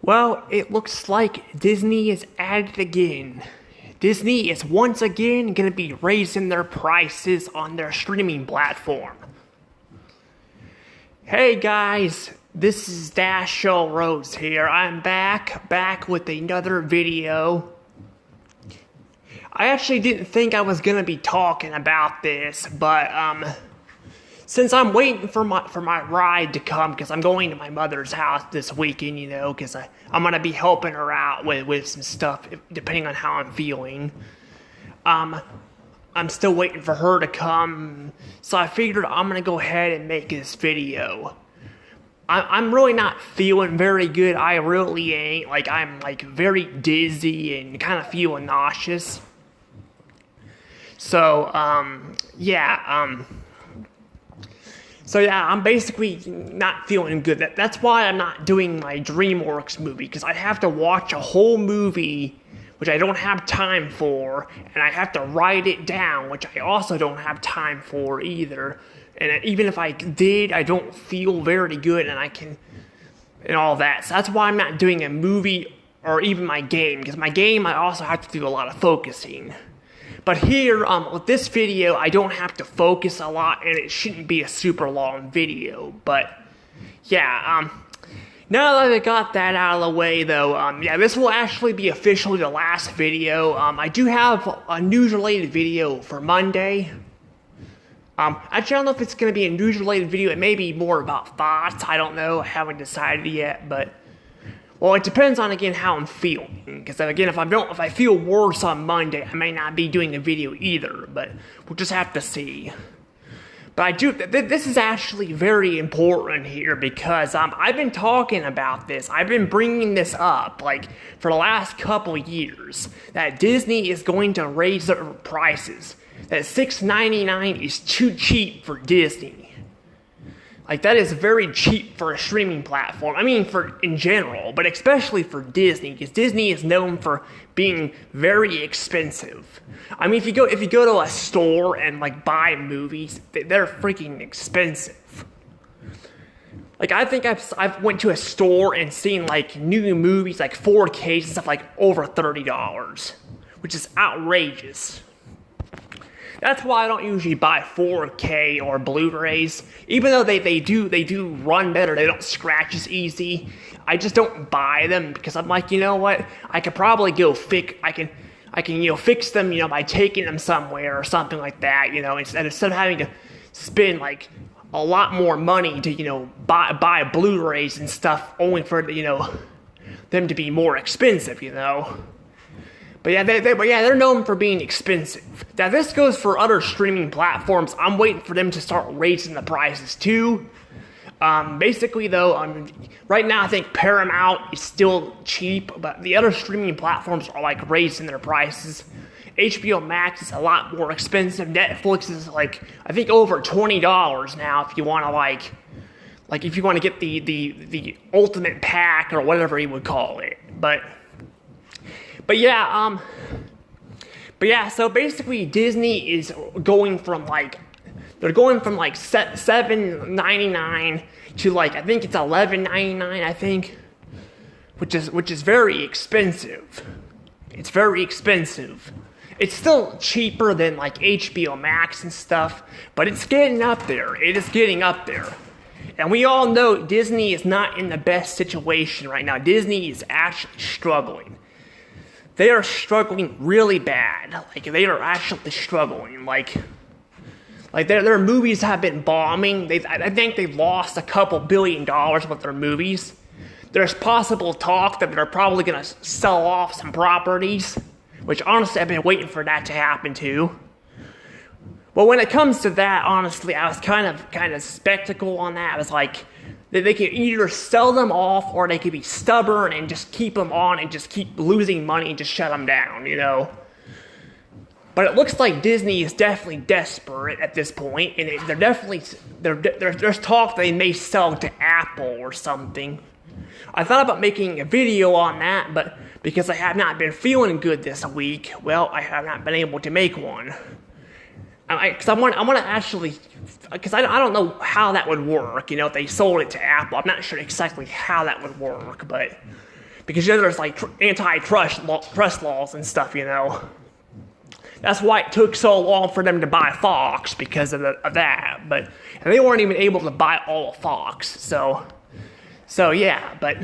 Well, it looks like Disney is at it again. Disney is once again going to be raising their prices on their streaming platform. Hey guys, this is Dashiell Rose here. I'm back with another video. I actually didn't think I was going to be talking about this, but since I'm waiting for my ride to come, because I'm going to my mother's house this weekend, because I'm going to be helping her out with some stuff, depending on how I'm feeling. I'm still waiting for her to come, so I figured I'm going to go ahead and make this video. I'm really not feeling very good. I really ain't. I'm very dizzy and kind of feeling nauseous. So, I'm basically not feeling good. That's why I'm not doing my DreamWorks movie, because I have to watch a whole movie, which I don't have time for, and I have to write it down, which I also don't have time for either. And even if I did, I don't feel very good, and all that. So that's why I'm not doing a movie or even my game, because my game I also have to do a lot of focusing. But here, with this video, I don't have to focus a lot, and it shouldn't be a super long video. But, yeah, now that I got that out of the way, though, this will actually be officially the last video. I do have a news-related video for Monday. Actually, I don't know if it's going to be a news-related video. It may be more about thoughts. I don't know. I haven't decided yet, but... Well, it depends on, again, how I'm feeling. Because, again, if I feel worse on Monday, I may not be doing a video either. But we'll just have to see. But this is actually very important here because I've been talking about this. I've been bringing this up, for the last couple years. That Disney is going to raise their prices. That $6.99 is too cheap for Disney. That is very cheap for a streaming platform. I mean, in general, but especially for Disney, because Disney is known for being very expensive. I mean, if you go to a store and buy movies, they're freaking expensive. I think I've went to a store and seen new movies, 4Ks and stuff, over $30, which is outrageous. That's why I don't usually buy 4K or Blu-rays. Even though they do run better, they don't scratch as easy. I just don't buy them because I'm you know what? I could probably go fix them, by taking them somewhere or something like that, instead of having to spend a lot more money to, buy Blu-rays and stuff only for, them to be more expensive, But yeah, they're known for being expensive. Now this goes for other streaming platforms. I'm waiting for them to start raising the prices too. Basically though, right now I think Paramount is still cheap, but the other streaming platforms are raising their prices. HBO Max is a lot more expensive. Netflix is I think over $20 now if you want to if you want to get the ultimate pack or whatever you would call it. But yeah, so basically Disney is going from they're going from $7.99 to I think it's $11.99 I think, which is very expensive. It's very expensive. It's still cheaper than HBO Max and stuff, but it's getting up there. It is getting up there. And we all know Disney is not in the best situation right now. Disney is actually struggling. They are struggling really bad. They are actually struggling. Their movies have been bombing. I think they've lost a couple $2 billion with their movies. There's possible talk that they're probably going to sell off some properties, which honestly I've been waiting for that to happen too. But when it comes to that, honestly, I was kind of skeptical on that. I was they could either sell them off or they could be stubborn and just keep them on and just keep losing money and just shut them down, But it looks like Disney is definitely desperate at this point, and there's talk they may sell to Apple or something. I thought about making a video on that, but because I have not been feeling good this week, well, I have not been able to make one. Because I want to actually, because I don't know how that would work, if they sold it to Apple. I'm not sure exactly how that would work, but because there's like antitrust laws and stuff, That's why it took so long for them to buy Fox, because of that. And they weren't even able to buy all of Fox. So yeah, but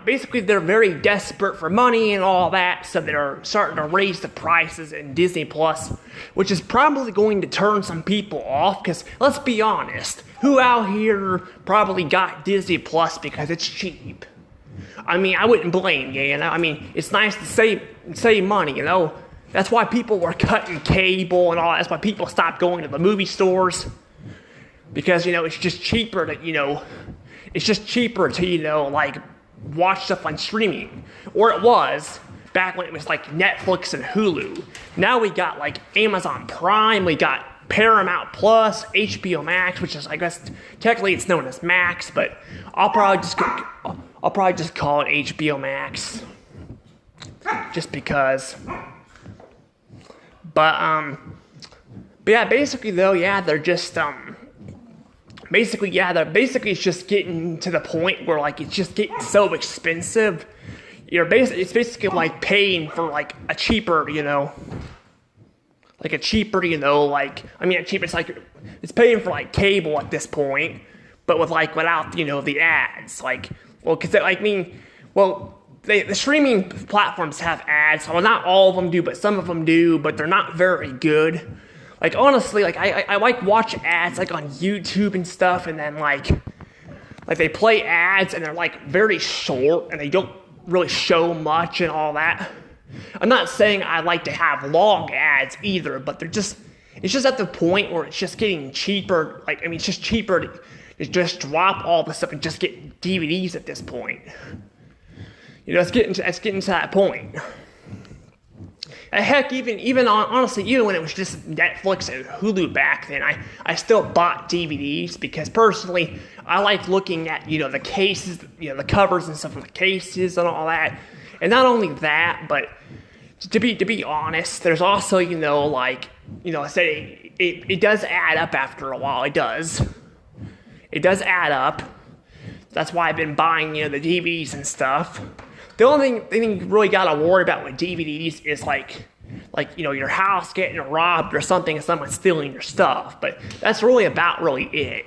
basically they're very desperate for money and all that, so they're starting to raise the prices in Disney Plus, which is probably going to turn some people off, because let's be honest, who out here probably got Disney Plus because it's cheap? I mean, I wouldn't blame you, I mean, it's nice to save money, That's why people were cutting cable and all that. That's why people stopped going to the movie stores, because, it's just cheaper to, it's just cheaper to, like, watch stuff on streaming. Or it was, back when it was like Netflix and Hulu. Now we got like Amazon Prime, we got Paramount Plus, HBO Max, which is, I guess, technically it's known as Max, but I'll probably just call it HBO Max. Just because. But yeah, basically though, yeah, they're just, basically it's just getting to the point where, like, it's just getting so expensive. It's basically like paying for, like, a cheaper, like a cheaper, it's like, it's paying for, like, cable at this point, but without, the ads, the streaming platforms have ads. Well, not all of them do, but some of them do, but they're not very good. Like, honestly, like, I like watch ads, like, on YouTube and stuff, and then, like they play ads, and they're, like, very short, and they don't really show much and all that. I'm not saying I like to have long ads either, but it's just at the point where it's just getting cheaper. Like, I mean, it's just cheaper to just drop all the stuff and just get DVDs at this point. It's getting to that point. And heck, honestly, even when it was just Netflix and Hulu back then, I still bought DVDs, because personally, I like looking at, the cases, the covers and stuff of the cases and all that. And not only that, but to be honest, there's also, I said it does add up after a while. It does. It does add up. That's why I've been buying, the DVDs and stuff. The only thing you really gotta worry about with DVDs is like your house getting robbed or something, and someone stealing your stuff. But that's really it.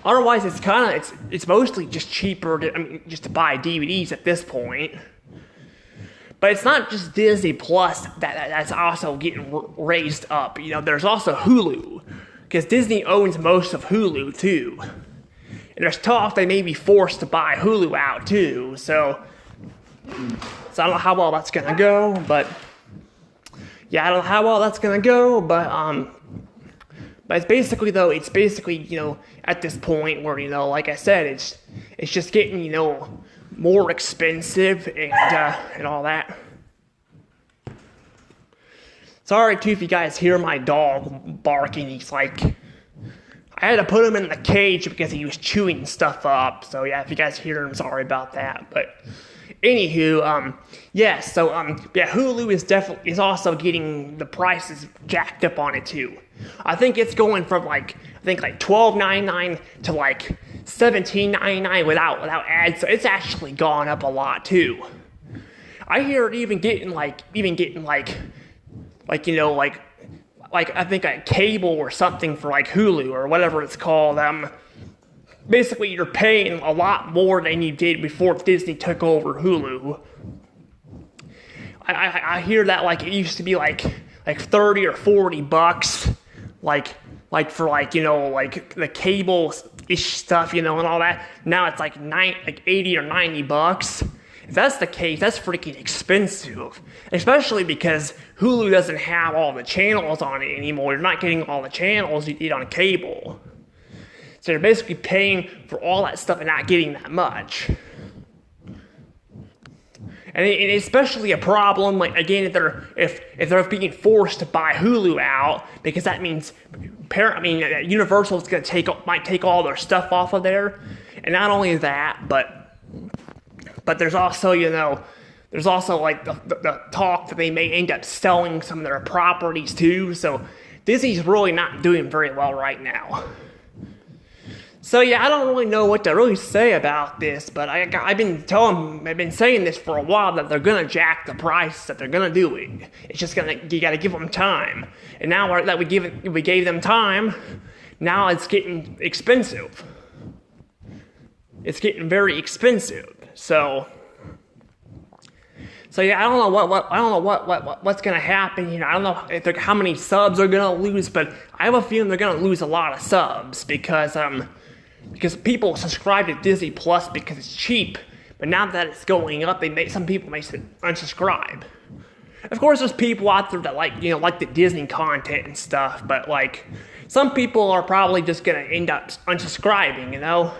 Otherwise, it's mostly just cheaper just to buy DVDs at this point. But it's not just Disney Plus that's also getting raised up. There's also Hulu, because Disney owns most of Hulu too. And there's talk they may be forced to buy Hulu out too. So I don't know how well that's gonna go, but yeah, I don't know how well that's gonna go, but it's basically at this point where, like I said, it's just getting, more expensive and all that. Sorry too if you guys hear my dog barking. He's like, I had to put him in the cage because he was chewing stuff up. So yeah, if you guys hear him, sorry about that. But anywho, Hulu is also getting the prices jacked up on it too. I think it's going from like $12.99 to like $17.99 without ads. So it's actually gone up a lot too. I hear it even getting like I think a cable or something for like Hulu or whatever it's called. Basically you're paying a lot more than you did before Disney took over Hulu. I hear that like it used to be like 30 or 40 bucks, like for like the cable-ish stuff, and all that. Now it's like 80 or 90 bucks. If that's the case, that's freaking expensive. Especially because Hulu doesn't have all the channels on it anymore. You're not getting all the channels you get on cable. So you're basically paying for all that stuff and not getting that much. And it's especially a problem, like, again, if they're being forced to buy Hulu out, because that means Universal might take all their stuff off of there. And not only that, but there's also, like the talk that they may end up selling some of their properties too. So Disney's really not doing very well right now. So yeah, I don't really know what to really say about this, but I've been saying this for a while that they're gonna jack the price, that they're gonna do it. It's just you gotta give them time. And now that we gave them time, now it's getting expensive. It's getting very expensive. So yeah, I don't know what's gonna happen. I don't know how many subs are gonna lose, but I have a feeling they're gonna lose a lot of subs because people subscribe to Disney Plus because it's cheap. But now that it's going up, some people may unsubscribe. Of course, there's people out there that like the Disney content and stuff, but some people are probably just gonna end up unsubscribing.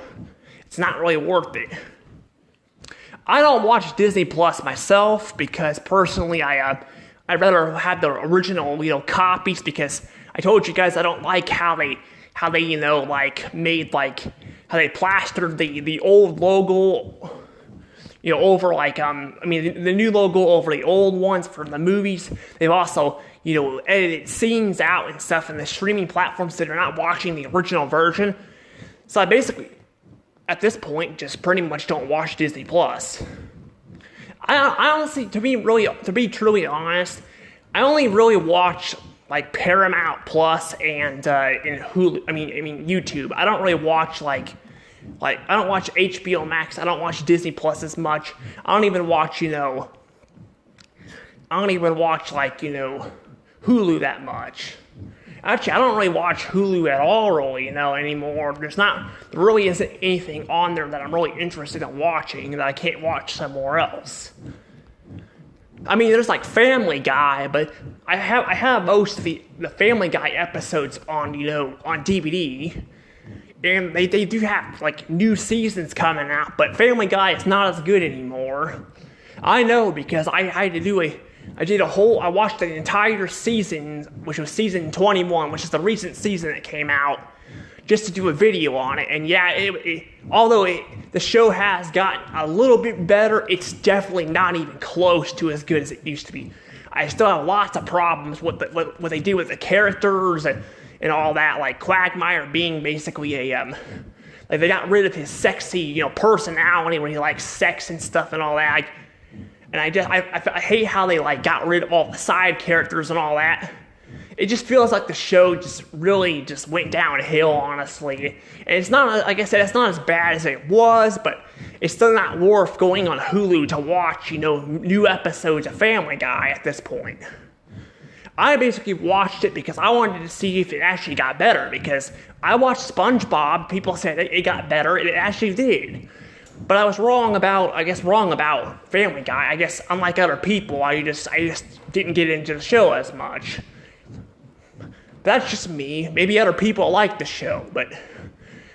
It's not really worth it. I don't watch Disney Plus myself because personally I'd rather have the original copies, because I told you guys I don't like how they how they plastered the old logo over the new logo over the old ones for the movies. They've also edited scenes out and stuff in the streaming platforms that are not watching the original version. So I basically, at this point, just pretty much don't watch Disney Plus. I honestly, to be truly honest, I only really watch Paramount Plus and Hulu. I mean YouTube. I don't really watch I don't watch HBO Max. I don't watch Disney Plus as much. I don't even watch Hulu that much. Actually, I don't really watch Hulu at all, really, anymore. There really isn't anything on there that I'm really interested in watching that I can't watch somewhere else. I mean, there's Family Guy, but I have most of the Family Guy episodes on DVD, and they do have new seasons coming out, but Family Guy is not as good anymore. I know, because I watched the entire season, which was season 21, which is the recent season that came out, just to do a video on it. And yeah, although the show has gotten a little bit better, it's definitely not even close to as good as it used to be. I still have lots of problems with what they do with the characters and all that, like Quagmire being basically they got rid of his sexy, personality when he likes sex and stuff and all that. And I hate how they got rid of all the side characters and all that. It just feels like the show just really just went downhill, honestly. And it's not, like I said, it's not as bad as it was, but it's still not worth going on Hulu to watch, new episodes of Family Guy at this point. I basically watched it because I wanted to see if it actually got better, because I watched SpongeBob, people said it got better, and it actually did. But I was wrong about Family Guy. I guess unlike other people, I just didn't get into the show as much. That's just me. Maybe other people like the show, but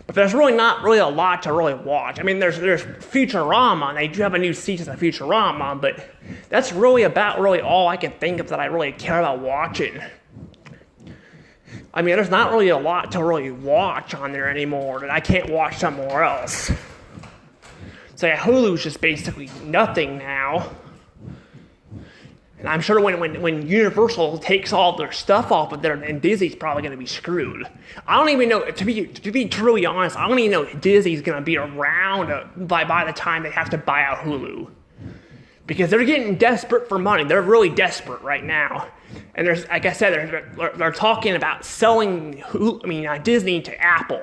there's really not really a lot to really watch. I mean, there's Futurama, and they do have a new season of Futurama, but that's really about all I can think of that I really care about watching. I mean, there's not really a lot to really watch on there anymore that I can't watch somewhere else. So yeah, Hulu's just basically nothing now. And I'm sure when Universal takes all their stuff off of there, then Disney's probably going to be screwed. I don't even know, to be truly honest, I don't even know if Disney's going to be around by the time they have to buy out Hulu. Because they're getting desperate for money. They're really desperate right now. And there's, like I said, they're talking about selling Disney to Apple.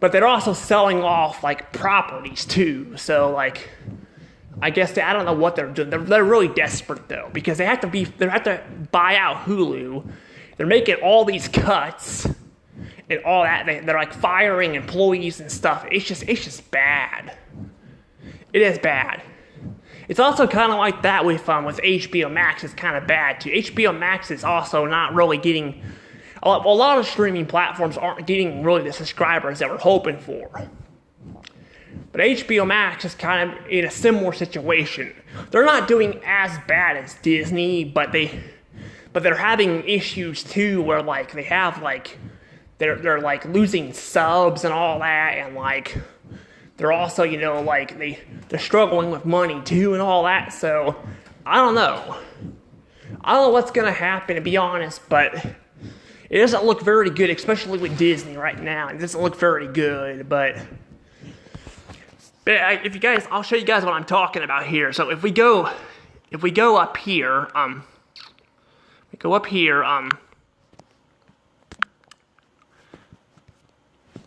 But they're also selling off properties too. So I guess I don't know what they're doing. They're really desperate though, because they have to buy out Hulu. They're making all these cuts and all that. They're firing employees and stuff. It's just bad. It is bad. It's also kind of like that with HBO Max. It's kind of bad too. HBO Max is also not really getting. A lot of streaming platforms aren't getting really the subscribers that we're hoping for. But HBO Max is kind of in a similar situation. They're not doing as bad as Disney, but they're having issues too, where they have they're losing subs and all that, and they're also they're struggling with money too and all that. So I don't know what's gonna happen, to be honest, but It doesn't look very good, especially with Disney right now. It doesn't look very good, but if you guys, I'll show you guys what I'm talking about here. So if we go up here,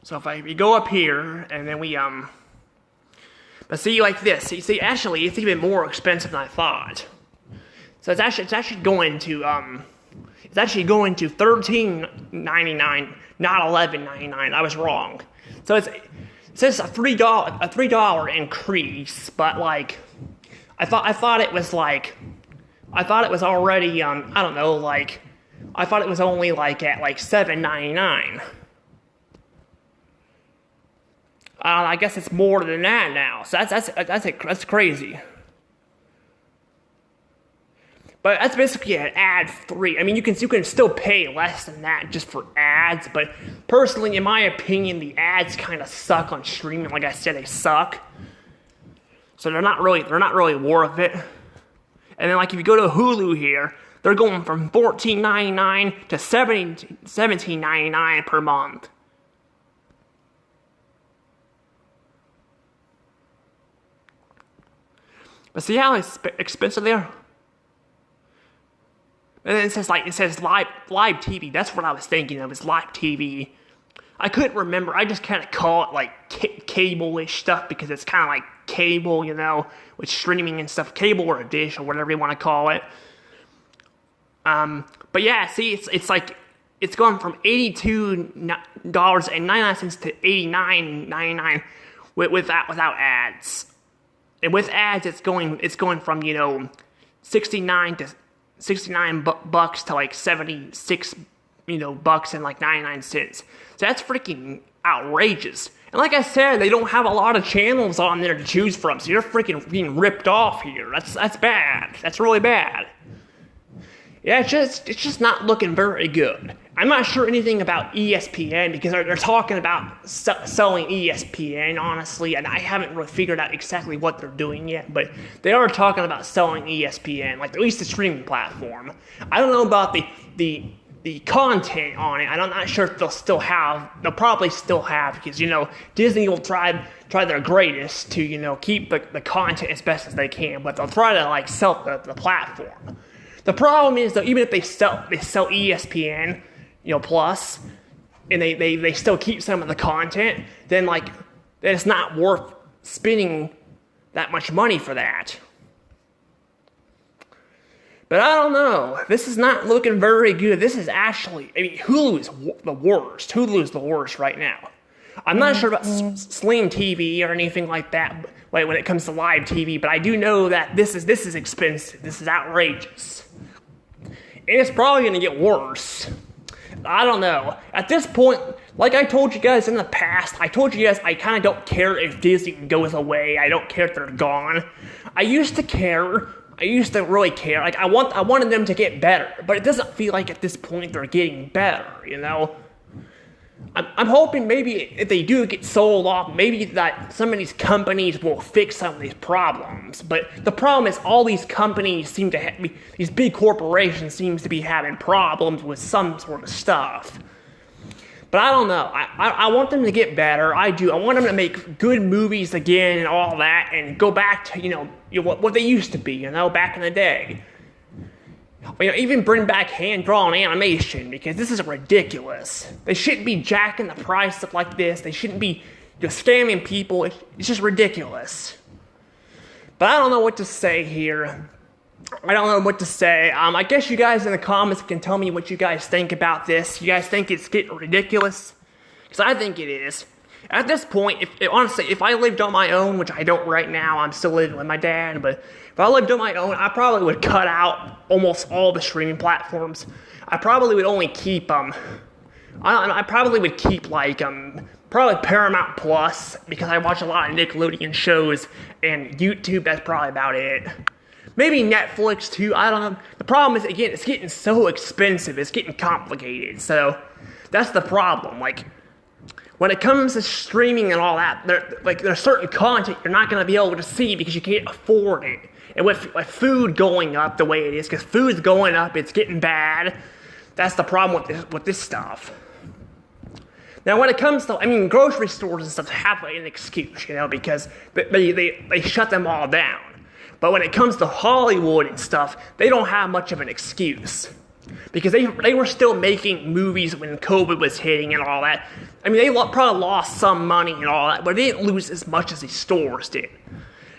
so if we go up here, and then we, but see, like this, you see, actually, it's even more expensive than I thought. So it's actually going to $13.99, not $11.99. I was wrong. So it says a $3 increase, but like, I thought it was already, I don't know, like, I thought it was only like at like $7.99. I guess it's more than that now. So that's crazy. But that's basically an ad-free. I mean, you can still pay less than that just for ads. But personally, in my opinion, the ads kind of suck on streaming. Like I said, they suck. So they're not really worth it. And then, like, if you go to Hulu here, they're going from $14.99 to $17.99 per month. But see how expensive they are? And then it says live TV. That's what I was thinking of, is live TV. I couldn't remember. I just kind of call it like cable-ish stuff because it's kind of like cable, you know, with streaming and stuff. Cable or a dish or whatever you want to call it. But yeah, see, it's like it's going from $82.99 to $89.99 without ads. And with ads, it's going from, you know, 69 bucks to like 76, you know, bucks and like 99 cents. So that's freaking outrageous. And like I said, they don't have a lot of channels on there to choose from, so you're freaking being ripped off here. That's bad. That's really bad. Yeah, it's just not looking very good. I'm not sure anything about ESPN because they're talking about selling ESPN, honestly, and I haven't really figured out exactly what they're doing yet, but they are talking about selling ESPN, like at least the streaming platform. I don't know about the content on it. I'm not sure if they'll probably still have, because, you know, Disney will try their greatest to, you know, keep the content as best as they can, but they'll try to, like, sell the platform. The problem is, though, even if they sell ESPN, you know, Plus, and they still keep some of the content, then it's not worth spending that much money for that. But I don't know. This is not looking very good. This is actually, I mean, Hulu is the worst. Hulu is the worst right now. I'm not sure about Sling TV or anything like that, like when it comes to live TV, but I do know that this is expensive. This is outrageous. And it's probably going to get worse. I don't know. At this point, like I told you guys in the past, I told you guys I kind of don't care if Disney goes away. I don't care if they're gone. I used to care. I used to really care. Like I wanted them to get better, but it doesn't feel like at this point they're getting better, you know? I'm hoping maybe if they do get sold off, maybe that some of these companies will fix some of these problems. But the problem is all these companies seem to these big corporations seems to be having problems with some sort of stuff. But I don't know. I want them to get better. I do. I want them to make good movies again and all that, and go back to, you know what they used to be, you know, back in the day. You know, even bring back hand-drawn animation, because this is ridiculous. They shouldn't be jacking the price up like this. They shouldn't be just scamming people. It's just ridiculous. But I don't know what to say here. I don't know what to say. I guess you guys in the comments can tell me what you guys think about this. You guys think it's getting ridiculous? Because I think it is. At this point, honestly, if I lived on my own, which I don't right now, I'm still living with my dad, but if I lived on my own, I probably would cut out almost all the streaming platforms. I probably would only keep, I probably would keep, probably Paramount Plus, because I watch a lot of Nickelodeon shows, and YouTube, that's probably about it. Maybe Netflix, too, I don't know. The problem is, again, it's getting so expensive, it's getting complicated, so that's the problem, when it comes to streaming and all that, there's certain content you're not going to be able to see because you can't afford it. And with food going up the way it is, because food's going up, it's getting bad, That's the problem with this stuff. Now, when it comes to, grocery stores and stuff have an excuse, because they shut them all down. But when it comes to Hollywood and stuff, they don't have much of an excuse. Because they were still making movies when COVID was hitting and all that. They probably lost some money and all that, but they didn't lose as much as these stores did.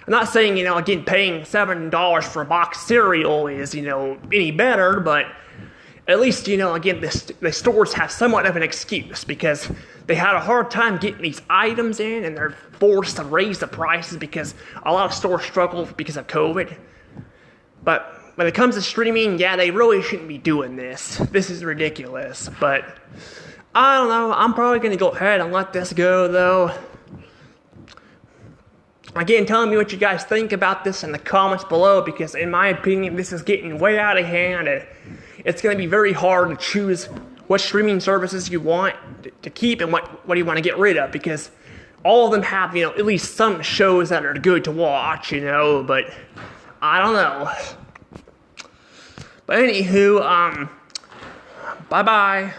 I'm not saying, again, paying $7 for a box of cereal is, any better, but at least, again, the stores have somewhat of an excuse because they had a hard time getting these items in and they're forced to raise the prices because a lot of stores struggle because of COVID. But when it comes to streaming, yeah, they really shouldn't be doing this. This is ridiculous, but I don't know. I'm probably going to go ahead and let this go, though. Again, tell me what you guys think about this in the comments below because, in my opinion, this is getting way out of hand and it's going to be very hard to choose what streaming services you want to keep and what you want to get rid of because all of them have, at least some shows that are good to watch, but I don't know. But anywho, bye-bye.